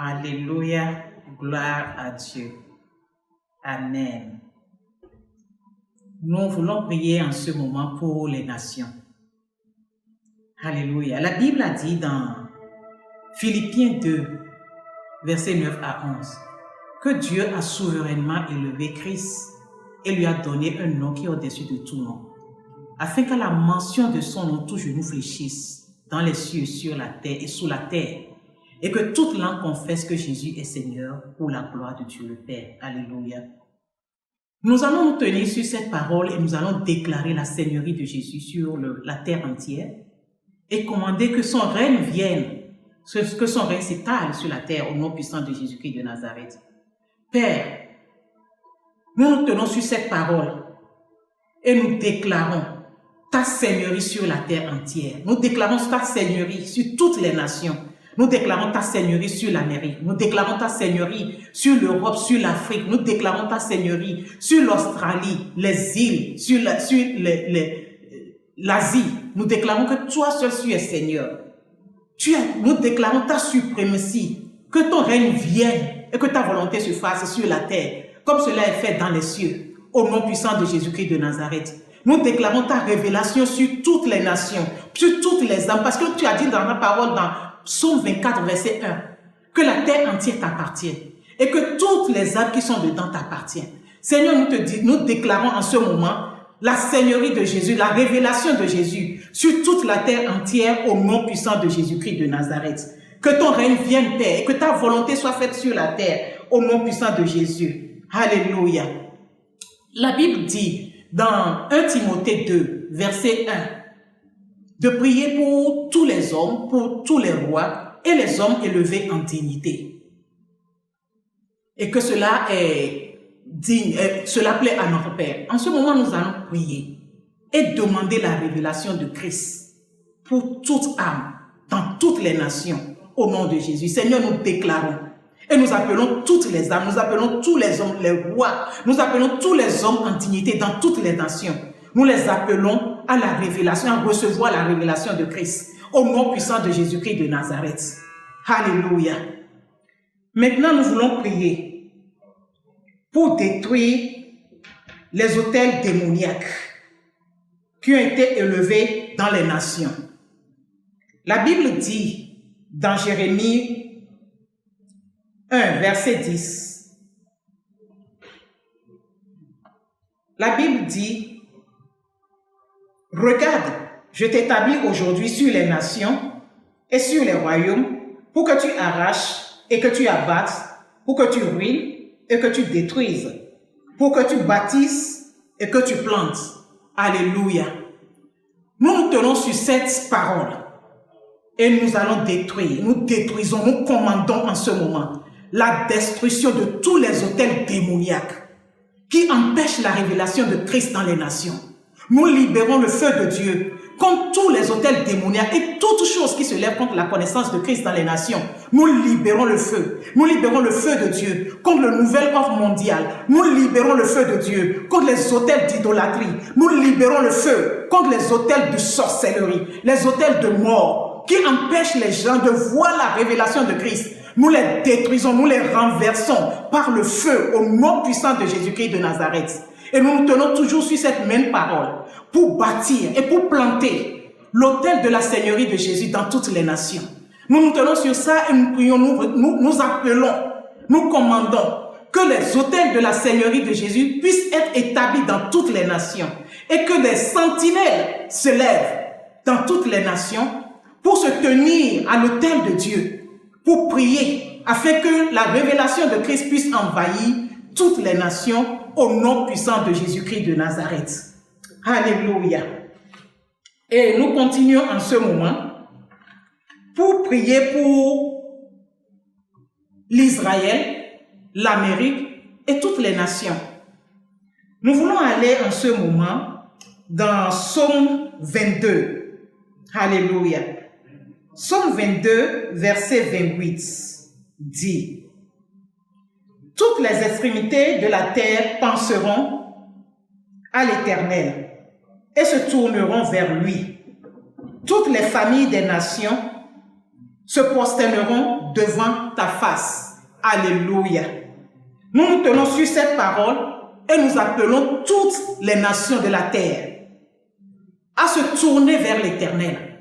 Alléluia, gloire à Dieu. Amen. Nous voulons prier en ce moment pour les nations. Alléluia. La Bible a dit dans Philippiens 2, versets 9 à 11, que Dieu a souverainement élevé Christ et lui a donné un nom qui est au-dessus de tout nom, afin qu'à la mention de son nom, tout genou fléchisse dans les cieux, sur la terre et sous la terre, et que toute langue confesse que Jésus est Seigneur pour la gloire de Dieu le Père. Alléluia. Nous allons nous tenir sur cette parole et nous allons déclarer la Seigneurie de Jésus sur la terre entière et commander que son règne vienne, que son règne s'étale sur la terre au nom puissant de Jésus-Christ de Nazareth. Père, nous nous tenons sur cette parole et nous déclarons ta Seigneurie sur la terre entière. Nous déclarons ta Seigneurie sur toutes les nations. Nous déclarons ta Seigneurie sur l'Amérique. Nous déclarons ta Seigneurie sur l'Europe, sur l'Afrique. Nous déclarons ta Seigneurie sur l'Australie, les îles, sur l'Asie. Nous déclarons que toi seul tu es Seigneur. Nous déclarons ta suprématie, que ton règne vienne et que ta volonté se fasse sur la terre, comme cela est fait dans les cieux, au nom puissant de Jésus-Christ de Nazareth. Nous déclarons ta révélation sur toutes les nations, sur toutes les âmes, parce que tu as dit dans ta parole, dans Psaume 24, verset 1, que la terre entière t'appartient et que toutes les âmes qui sont dedans t'appartiennent. Seigneur, nous déclarons en ce moment la Seigneurie de Jésus, la révélation de Jésus sur toute la terre entière au nom puissant de Jésus-Christ de Nazareth. Que ton règne vienne, Père, et que ta volonté soit faite sur la terre au nom puissant de Jésus. Alléluia. La Bible dit dans 1 Timothée 2, verset 1, de prier pour tous les hommes, pour tous les rois et les hommes élevés en dignité. Et que cela est digne, cela plaît à notre Père. En ce moment, nous allons prier et demander la révélation de Christ pour toute âme, dans toutes les nations, au nom de Jésus. Seigneur, nous déclarons et nous appelons toutes les âmes, nous appelons tous les hommes, les rois, nous appelons tous les hommes en dignité dans toutes les nations. Nous les appelons à la révélation, à recevoir la révélation de Christ, au nom puissant de Jésus-Christ de Nazareth. Alléluia. Maintenant, nous voulons prier pour détruire les autels démoniaques qui ont été élevés dans les nations. La Bible dit dans Jérémie 1, verset 10, la Bible dit: regarde, je t'établis aujourd'hui sur les nations et sur les royaumes pour que tu arraches et que tu abattes, pour que tu ruines et que tu détruises, pour que tu bâtisses et que tu plantes. Alléluia. Nous nous tenons sur cette parole et nous allons détruire, nous détruisons, nous commandons en ce moment la destruction de tous les autels démoniaques qui empêchent la révélation de Christ dans les nations. Nous libérons le feu de Dieu contre tous les autels démoniaques et toutes choses qui se lèvent contre la connaissance de Christ dans les nations. Nous libérons le feu. Nous libérons le feu de Dieu contre le nouvel ordre mondial. Nous libérons le feu de Dieu contre les autels d'idolâtrie. Nous libérons le feu contre les autels de sorcellerie, les autels de mort qui empêchent les gens de voir la révélation de Christ. Nous les détruisons, nous les renversons par le feu au nom puissant de Jésus-Christ de Nazareth. Et nous nous tenons toujours sur cette même parole pour bâtir et pour planter l'autel de la Seigneurie de Jésus dans toutes les nations. Nous nous tenons sur ça et nous prions, nous appelons, nous commandons que les autels de la Seigneurie de Jésus puissent être établis dans toutes les nations et que des sentinelles se lèvent dans toutes les nations pour se tenir à l'autel de Dieu, pour prier afin que la révélation de Christ puisse envahir toutes les nations au nom puissant de Jésus-Christ de Nazareth. Alléluia. Et nous continuons en ce moment pour prier pour l'Israël, l'Amérique et toutes les nations. Nous voulons aller en ce moment dans Psaume 22. Alléluia. Psaume 22, verset 28 dit: toutes les extrémités de la terre penseront à l'Éternel et se tourneront vers lui. Toutes les familles des nations se prosterneront devant ta face. Alléluia. Nous nous tenons sur cette parole et nous appelons toutes les nations de la terre à se tourner vers l'Éternel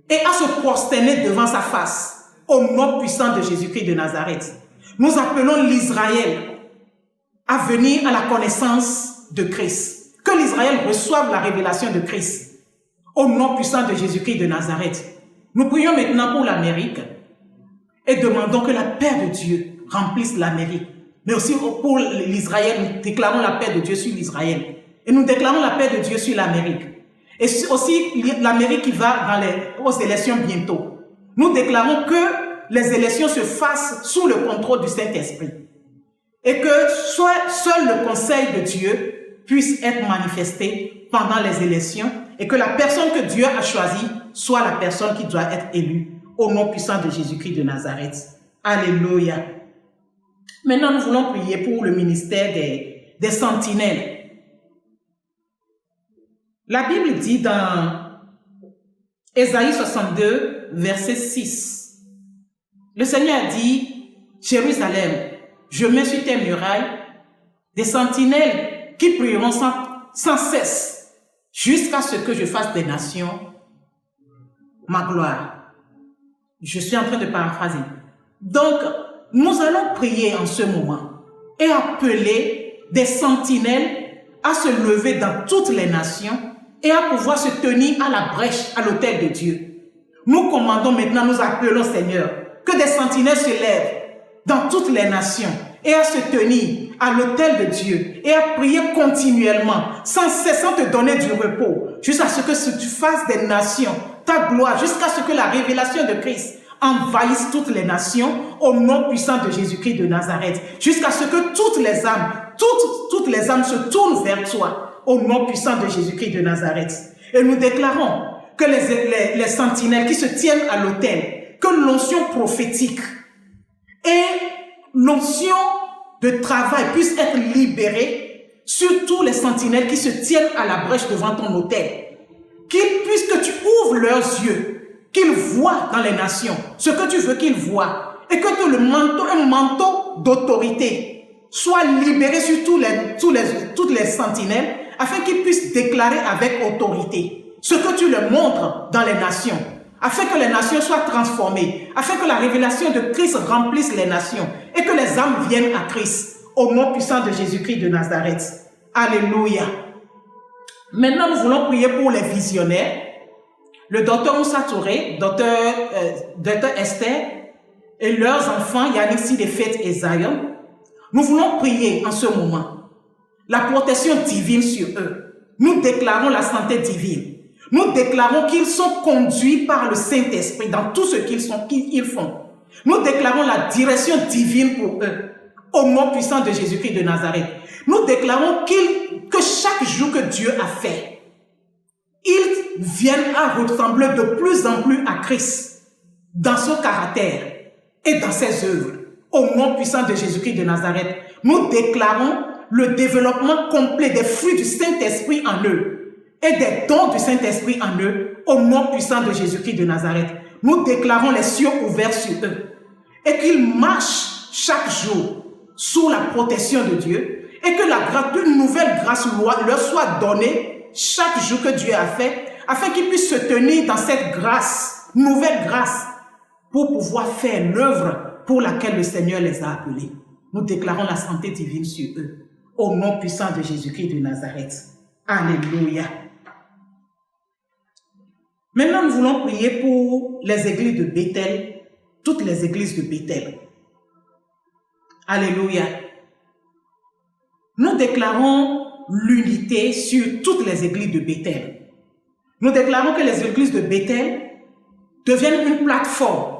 et à se prosterner devant sa face au nom puissant de Jésus-Christ de Nazareth. Nous appelons l'Israël à venir à la connaissance de Christ. Que l'Israël reçoive la révélation de Christ au nom puissant de Jésus-Christ de Nazareth. Nous prions maintenant pour l'Amérique et demandons que la paix de Dieu remplisse l'Amérique. Mais aussi pour l'Israël, nous déclarons la paix de Dieu sur l'Israël. Et nous déclarons la paix de Dieu sur l'Amérique. Et aussi l'Amérique qui va aux élections bientôt. Nous déclarons que les élections se fassent sous le contrôle du Saint-Esprit. Et que seul le conseil de Dieu puisse être manifesté pendant les élections et que la personne que Dieu a choisie soit la personne qui doit être élue au nom puissant de Jésus-Christ de Nazareth. Alléluia. Maintenant, nous voulons prier pour le ministère des sentinelles. La Bible dit dans Ésaïe 62, verset 6, le Seigneur dit, Jérusalem, je mets sur tes murailles des sentinelles qui prieront sans cesse jusqu'à ce que je fasse des nations ma gloire. Je suis en train de paraphraser. Donc, nous allons prier en ce moment et appeler des sentinelles à se lever dans toutes les nations et à pouvoir se tenir à la brèche à l'autel de Dieu. Nous commandons maintenant, nous appelons Seigneur, que des sentinelles se lèvent dans toutes les nations et à se tenir à l'autel de Dieu et à prier continuellement, sans cessant te donner du repos, jusqu'à ce que tu fasses des nations ta gloire, jusqu'à ce que la révélation de Christ envahisse toutes les nations au nom puissant de Jésus-Christ de Nazareth, jusqu'à ce que toutes les âmes se tournent vers toi au nom puissant de Jésus-Christ de Nazareth. Et nous déclarons que les sentinelles qui se tiennent à l'autel, que l'onction prophétique et l'onction de travail puissent être libérées sur tous les sentinelles qui se tiennent à la brèche devant ton autel. Qu'ils puissent, que tu ouvres leurs yeux, qu'ils voient dans les nations ce que tu veux qu'ils voient, et que un manteau d'autorité soit libéré sur toutes les sentinelles, afin qu'ils puissent déclarer avec autorité ce que tu leur montres dans les nations, afin que les nations soient transformées, afin que la révélation de Christ remplisse les nations, et que les âmes viennent à Christ, au nom puissant de Jésus-Christ de Nazareth. Alléluia. Maintenant, nous voulons prier pour les visionnaires, le docteur Moussa Touré, docteur Esther, et leurs enfants, Yannick Sidefet et Zion. Nous voulons prier en ce moment la protection divine sur eux. Nous déclarons la santé divine. Nous déclarons qu'ils sont conduits par le Saint-Esprit dans tout ce qu'ils font. Nous déclarons la direction divine pour eux, au nom puissant de Jésus-Christ de Nazareth. Nous déclarons que chaque jour que Dieu a fait, ils viennent à ressembler de plus en plus à Christ dans son caractère et dans ses œuvres. Au nom puissant de Jésus-Christ de Nazareth, nous déclarons le développement complet des fruits du Saint-Esprit en eux et des dons du Saint-Esprit en eux, au nom puissant de Jésus-Christ de Nazareth. Nous déclarons les cieux ouverts sur eux et qu'ils marchent chaque jour sous la protection de Dieu et que une nouvelle grâce leur soit donnée chaque jour que Dieu a fait, afin qu'ils puissent se tenir dans cette grâce, nouvelle grâce, pour pouvoir faire l'œuvre pour laquelle le Seigneur les a appelés. Nous déclarons la santé divine sur eux, au nom puissant de Jésus-Christ de Nazareth. Alléluia. Maintenant, nous voulons prier pour les églises de Bethel, toutes les églises de Bethel. Alléluia. Nous déclarons l'unité sur toutes les églises de Bethel. Nous déclarons que les églises de Bethel deviennent une plateforme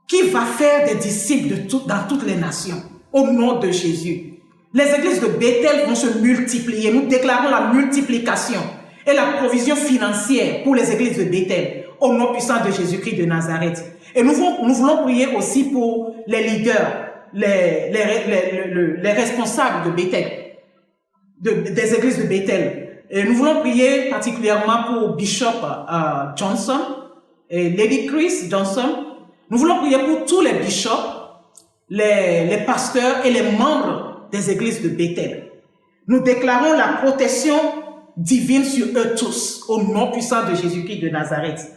qui va faire des disciples dans toutes les nations, au nom de Jésus. Les églises de Bethel vont se multiplier. Nous déclarons la multiplication et la provision financière pour les églises de Bethel, au nom puissant de Jésus-Christ de Nazareth. Et nous voulons prier aussi pour les leaders, les responsables de Bethel, des églises de Bethel. Et nous voulons prier particulièrement pour Bishop Johnson et Lady Chris Johnson, Nous voulons prier pour tous les bishops, les pasteurs et les membres des églises de Bethel. Nous déclarons la protection divine sur eux tous, au nom puissant de Jésus-Christ de Nazareth.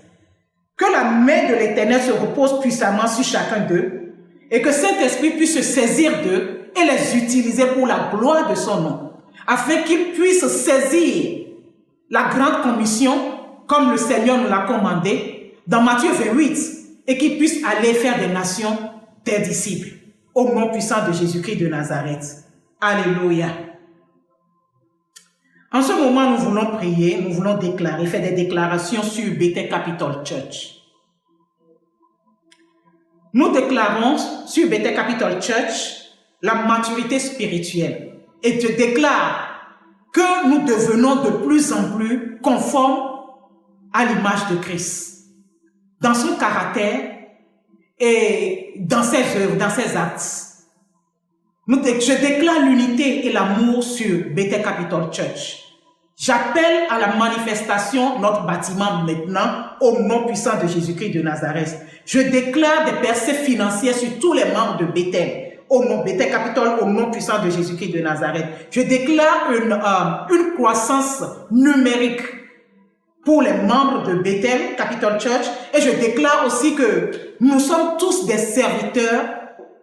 Que la main de l'Éternel se repose puissamment sur chacun d'eux et que Saint-Esprit puisse se saisir d'eux et les utiliser pour la gloire de son nom, afin qu'ils puissent saisir la grande commission comme le Seigneur nous l'a commandé dans Matthieu 28 et qu'ils puissent aller faire des nations des disciples. Au nom puissant de Jésus-Christ de Nazareth. Alléluia. En ce moment, nous voulons prier, nous voulons déclarer, faire des déclarations sur Bethel Capital Church. Nous déclarons sur Bethel Capital Church la maturité spirituelle. Et je déclare que nous devenons de plus en plus conformes à l'image de Christ, dans son caractère et dans ses œuvres, dans ses actes. Je déclare l'unité et l'amour sur Bethel Capital Church. J'appelle à la manifestation notre bâtiment maintenant au nom puissant de Jésus-Christ de Nazareth. Je déclare des percées financières sur tous les membres de Bethel, au nom Bethel Capital, au nom puissant de Jésus-Christ de Nazareth. Je déclare une croissance numérique pour les membres de Bethel Capital Church et je déclare aussi que nous sommes tous des serviteurs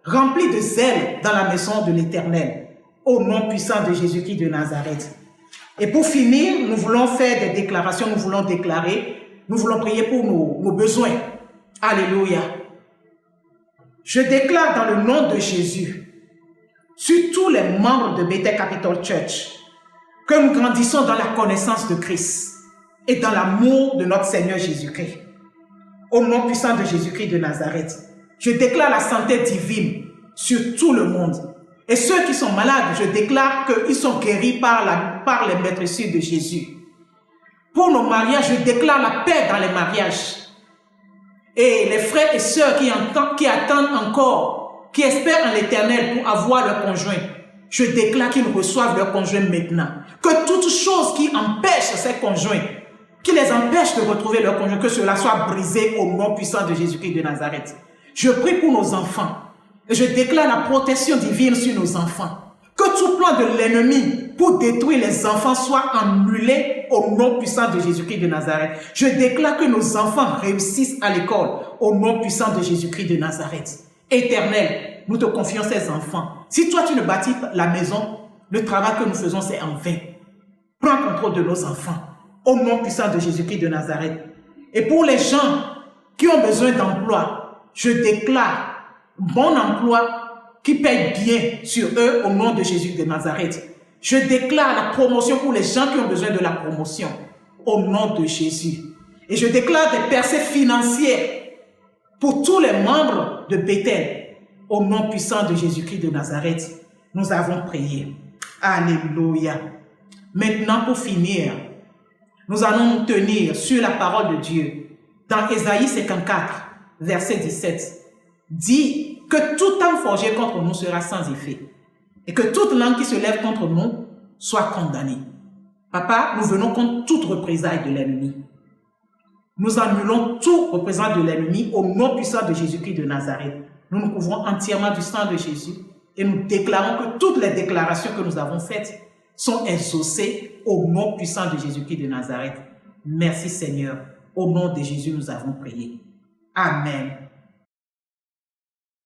remplis de zèle dans la maison de l'Éternel, au nom puissant de Jésus-Christ de Nazareth. Et pour finir, nous voulons faire des déclarations, nous voulons déclarer, nous voulons prier pour nos besoins. Alléluia. Je déclare dans le nom de Jésus, sur tous les membres de Bethel Capital Church, que nous grandissons dans la connaissance de Christ et dans l'amour de notre Seigneur Jésus-Christ. Au nom puissant de Jésus-Christ de Nazareth, je déclare la santé divine sur tout le monde. Et ceux qui sont malades, je déclare qu'ils sont guéris par les maîtresses de Jésus. Pour nos mariages, je déclare la paix dans les mariages. Et les frères et sœurs qui attendent encore, qui espèrent en l'Éternel pour avoir leur conjoint, je déclare qu'ils reçoivent leur conjoint maintenant. Que toute chose qui empêche ces conjoints, qui les empêche de retrouver leur conjoint, que cela soit brisé au nom puissant de Jésus-Christ de Nazareth. Je prie pour nos enfants. Et je déclare la protection divine sur nos enfants. Que tout plan de l'ennemi pour détruire les enfants soit annulé au nom puissant de Jésus-Christ de Nazareth. Je déclare que nos enfants réussissent à l'école au nom puissant de Jésus-Christ de Nazareth. Éternel, nous te confions ces enfants. Si toi tu ne bâtis la maison, le travail que nous faisons c'est en vain. Prends contrôle de nos enfants au nom puissant de Jésus-Christ de Nazareth. Et pour les gens qui ont besoin d'emploi, je déclare bon emploi qui paye bien sur eux au nom de Jésus de Nazareth. Je déclare la promotion pour les gens qui ont besoin de la promotion au nom de Jésus. Et je déclare des percées financières pour tous les membres de Bethel au nom puissant de Jésus-Christ de Nazareth. Nous avons prié. Alléluia. Maintenant, pour finir, nous allons nous tenir sur la parole de Dieu. Dans Ésaïe 54, verset 17, dit que toute âme forgée contre nous sera sans effet et que toute langue qui se lève contre nous soit condamnée. Papa, nous venons contre toute représaille de l'ennemi. Nous annulons tout représailles de l'ennemi au nom puissant de Jésus-Christ de Nazareth. Nous nous couvrons entièrement du sang de Jésus et nous déclarons que toutes les déclarations que nous avons faites sont exaucées au nom puissant de Jésus-Christ de Nazareth. Merci Seigneur. Au nom de Jésus, nous avons prié. Amen.